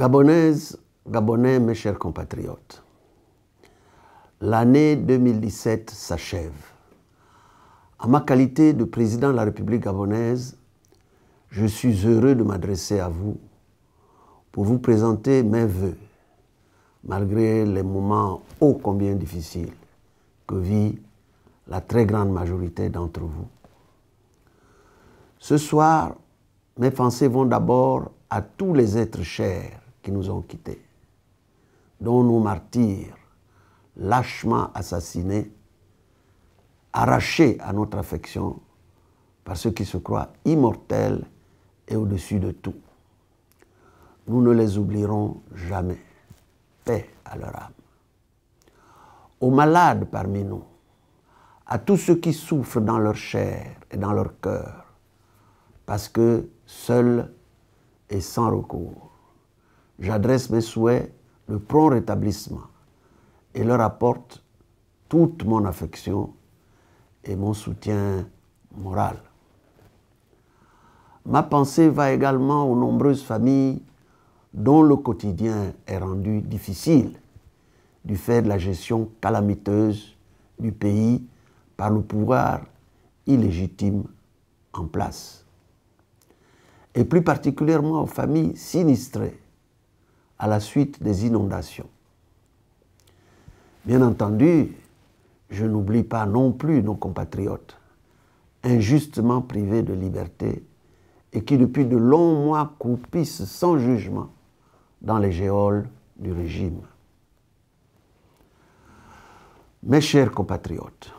Gabonaises, Gabonais, mes chers compatriotes, l'année 2017 s'achève. En ma qualité de président de la République gabonaise, je suis heureux de m'adresser à vous pour vous présenter mes vœux, malgré les moments ô combien difficiles que vit la très grande majorité d'entre vous. Ce soir, mes pensées vont d'abord à tous les êtres chers qui nous ont quittés, dont nos martyrs, lâchement assassinés, arrachés à notre affection par ceux qui se croient immortels et au-dessus de tout. Nous ne les oublierons jamais. Paix à leur âme. Aux malades parmi nous, à tous ceux qui souffrent dans leur chair et dans leur cœur, parce que seuls et sans recours, j'adresse mes souhaits de prompt rétablissement et leur apporte toute mon affection et mon soutien moral. Ma pensée va également aux nombreuses familles dont le quotidien est rendu difficile du fait de la gestion calamiteuse du pays par le pouvoir illégitime en place. Et plus particulièrement aux familles sinistrées à la suite des inondations. Bien entendu, je n'oublie pas non plus nos compatriotes injustement privés de liberté et qui depuis de longs mois croupissent sans jugement dans les geôles du régime. Mes chers compatriotes,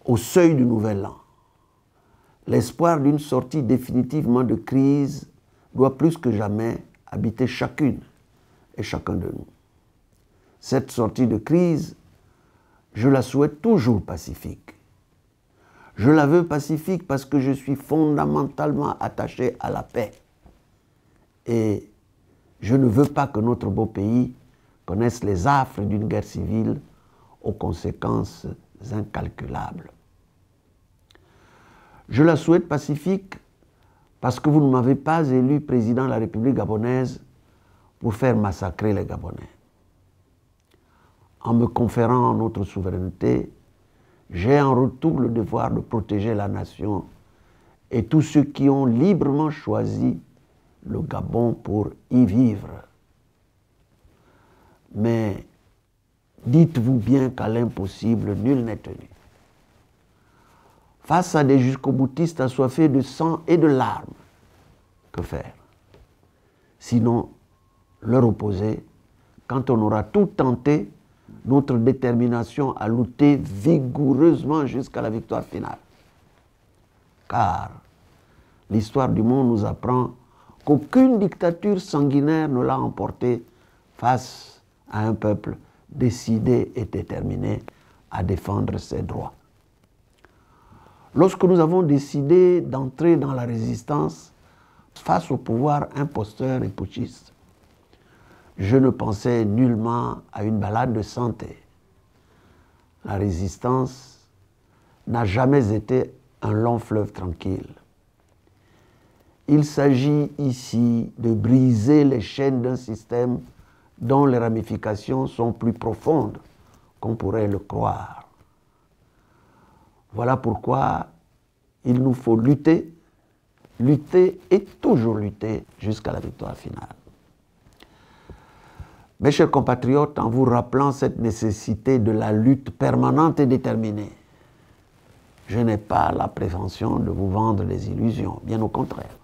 au seuil du nouvel an, l'espoir d'une sortie définitivement de crise doit plus que jamais habiter chacune et chacun de nous. Cette sortie de crise, je la souhaite toujours pacifique. Je la veux pacifique parce que je suis fondamentalement attaché à la paix. Et je ne veux pas que notre beau pays connaisse les affres d'une guerre civile aux conséquences incalculables. Je la souhaite pacifique parce que vous ne m'avez pas élu président de la République gabonaise pour faire massacrer les Gabonais. En me conférant notre souveraineté, j'ai en retour le devoir de protéger la nation et tous ceux qui ont librement choisi le Gabon pour y vivre. Mais dites-vous bien qu'à l'impossible, nul n'est tenu. Face à des jusqu'au-boutistes assoiffés de sang et de larmes, que faire? Sinon, leur opposer quand on aura tout tenté notre détermination à lutter vigoureusement jusqu'à la victoire finale. Car l'histoire du monde nous apprend qu'aucune dictature sanguinaire ne l'a emporté face à un peuple décidé et déterminé à défendre ses droits. Lorsque nous avons décidé d'entrer dans la résistance face au pouvoir imposteur et putschiste, je ne pensais nullement à une balade de santé. La résistance n'a jamais été un long fleuve tranquille. Il s'agit ici de briser les chaînes d'un système dont les ramifications sont plus profondes qu'on pourrait le croire. Voilà pourquoi il nous faut lutter, lutter et toujours lutter jusqu'à la victoire finale. Mes chers compatriotes, en vous rappelant cette nécessité de la lutte permanente et déterminée, je n'ai pas la prétention de vous vendre des illusions, bien au contraire.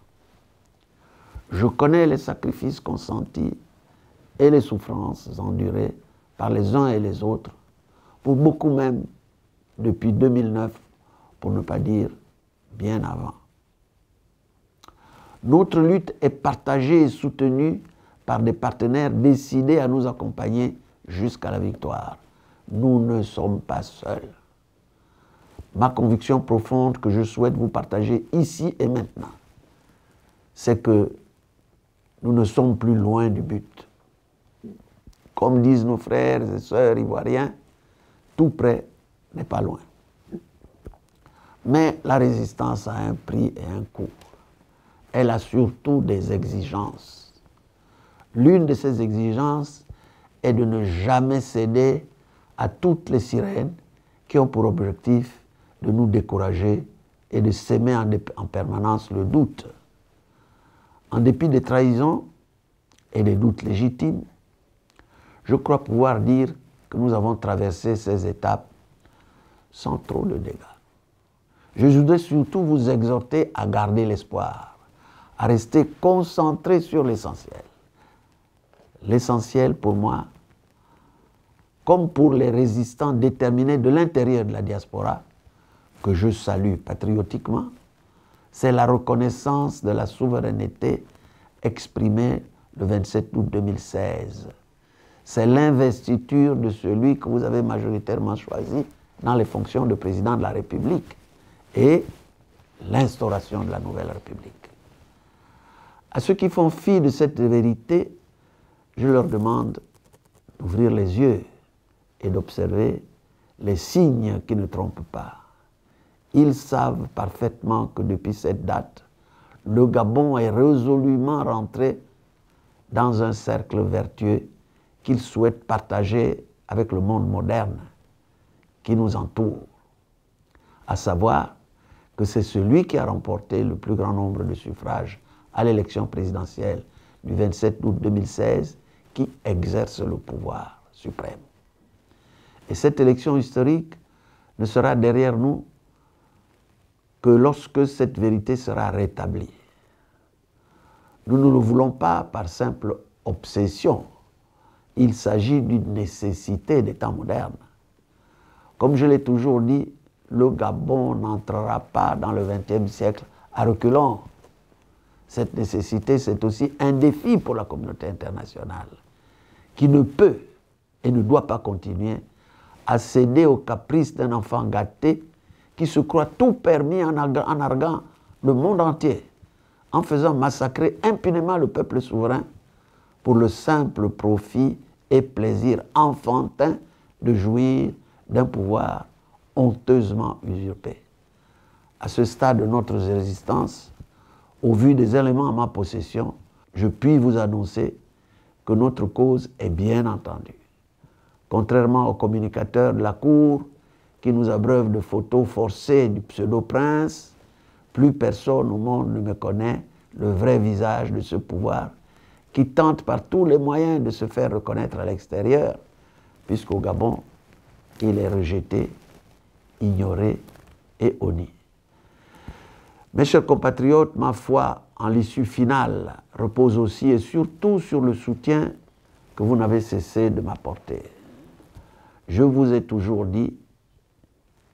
Je connais les sacrifices consentis et les souffrances endurées par les uns et les autres, pour beaucoup même depuis 2009, pour ne pas dire bien avant. Notre lutte est partagée et soutenue par des partenaires décidés à nous accompagner jusqu'à la victoire. Nous ne sommes pas seuls. Ma conviction profonde que je souhaite vous partager ici et maintenant, c'est que nous ne sommes plus loin du but. Comme disent nos frères et sœurs ivoiriens, tout près n'est pas loin. Mais la résistance a un prix et un coût. Elle a surtout des exigences. L'une de ces exigences est de ne jamais céder à toutes les sirènes qui ont pour objectif de nous décourager et de s'aimer en permanence le doute. En dépit des trahisons et des doutes légitimes, je crois pouvoir dire que nous avons traversé ces étapes sans trop de dégâts. Je voudrais surtout vous exhorter à garder l'espoir, à rester concentré sur l'essentiel. L'essentiel pour moi, comme pour les résistants déterminés de l'intérieur de la diaspora, que je salue patriotiquement, c'est la reconnaissance de la souveraineté exprimée le 27 août 2016. C'est l'investiture de celui que vous avez majoritairement choisi dans les fonctions de président de la République et l'instauration de la nouvelle République. À ceux qui font fi de cette vérité, je leur demande d'ouvrir les yeux et d'observer les signes qui ne trompent pas. Ils savent parfaitement que depuis cette date, le Gabon est résolument rentré dans un cercle vertueux qu'il souhaite partager avec le monde moderne qui nous entoure, à savoir que c'est celui qui a remporté le plus grand nombre de suffrages à l'élection présidentielle du 27 août 2016 qui exerce le pouvoir suprême. Et cette élection historique ne sera derrière nous que lorsque cette vérité sera rétablie. Nous ne le voulons pas par simple obsession. Il s'agit d'une nécessité des temps modernes. Comme je l'ai toujours dit, le Gabon n'entrera pas dans le XXe siècle à reculons. Cette nécessité, c'est aussi un défi pour la communauté internationale, qui ne peut et ne doit pas continuer à céder aux caprices d'un enfant gâté qui se croit tout permis en arguant le monde entier, en faisant massacrer impunément le peuple souverain pour le simple profit et plaisir enfantin de jouir d'un pouvoir honteusement usurpé. À ce stade de notre résistance, au vu des éléments en ma possession, je puis vous annoncer que notre cause est bien entendue. Contrairement aux communicateurs de la Cour qui nous abreuvent de photos forcées du pseudo-prince, plus personne au monde ne me connaît le vrai visage de ce pouvoir qui tente par tous les moyens de se faire reconnaître à l'extérieur, puisqu'au Gabon, il est rejeté, ignoré et honni. Mes chers compatriotes, ma foi en l'issue finale repose aussi et surtout sur le soutien que vous n'avez cessé de m'apporter. Je vous ai toujours dit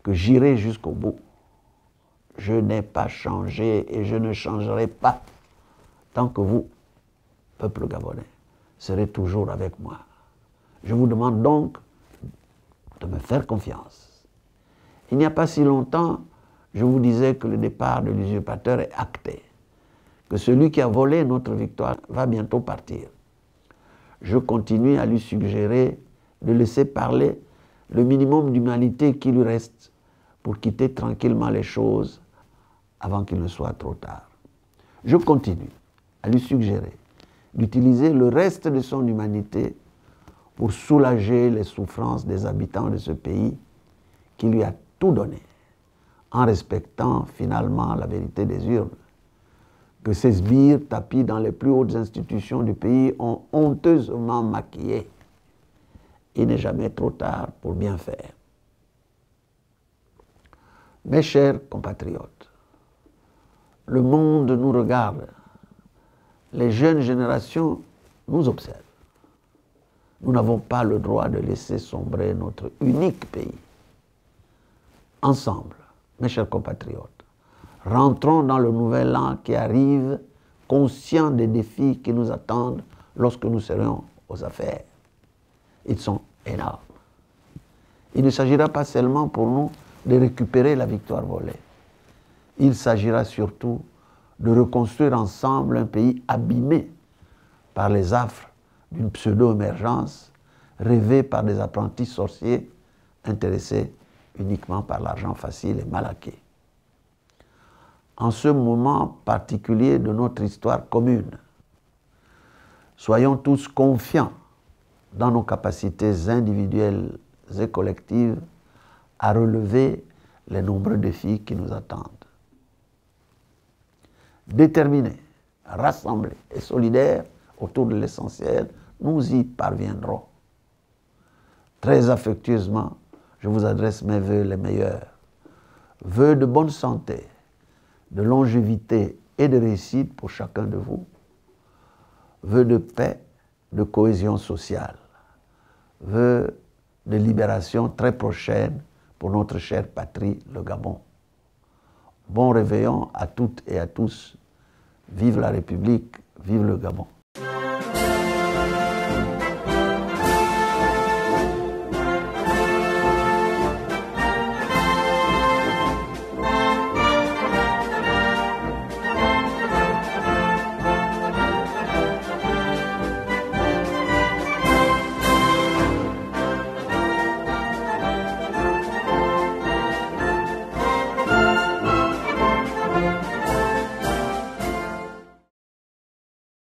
que j'irai jusqu'au bout. Je n'ai pas changé et je ne changerai pas tant que vous, peuple gabonais, serez toujours avec moi. Je vous demande donc de me faire confiance. Il n'y a pas si longtemps, je vous disais que le départ de l'usurpateur est acté, que celui qui a volé notre victoire va bientôt partir. Je continue à lui suggérer de laisser parler le minimum d'humanité qui lui reste pour quitter tranquillement les choses avant qu'il ne soit trop tard. Je continue à lui suggérer d'utiliser le reste de son humanité pour soulager les souffrances des habitants de ce pays qui lui a tout donné, en respectant finalement la vérité des urnes, que ces sbires tapis dans les plus hautes institutions du pays ont honteusement maquillé. Il n'est jamais trop tard pour bien faire. Mes chers compatriotes, le monde nous regarde, les jeunes générations nous observent. Nous n'avons pas le droit de laisser sombrer notre unique pays. Ensemble, mes chers compatriotes, rentrons dans le nouvel an qui arrive, conscients des défis qui nous attendent lorsque nous serons aux affaires. Ils sont énormes. Il ne s'agira pas seulement pour nous de récupérer la victoire volée. Il s'agira surtout de reconstruire ensemble un pays abîmé par les affres d'une pseudo-émergence rêvée par des apprentis sorciers intéressés uniquement par l'argent facile et mal acquis. En ce moment particulier de notre histoire commune, Soyons tous confiants dans nos capacités individuelles et collectives à relever les nombreux défis qui nous attendent. Déterminés, rassemblés et solidaires autour de l'essentiel, nous y parviendrons. Très affectueusement, je vous adresse mes vœux les meilleurs. Vœux de bonne santé, de longévité et de réussite pour chacun de vous. Vœux de paix, de cohésion sociale. Vœux de libération très prochaine pour notre chère patrie, le Gabon. Bon réveillon à toutes et à tous. Vive la République, vive le Gabon.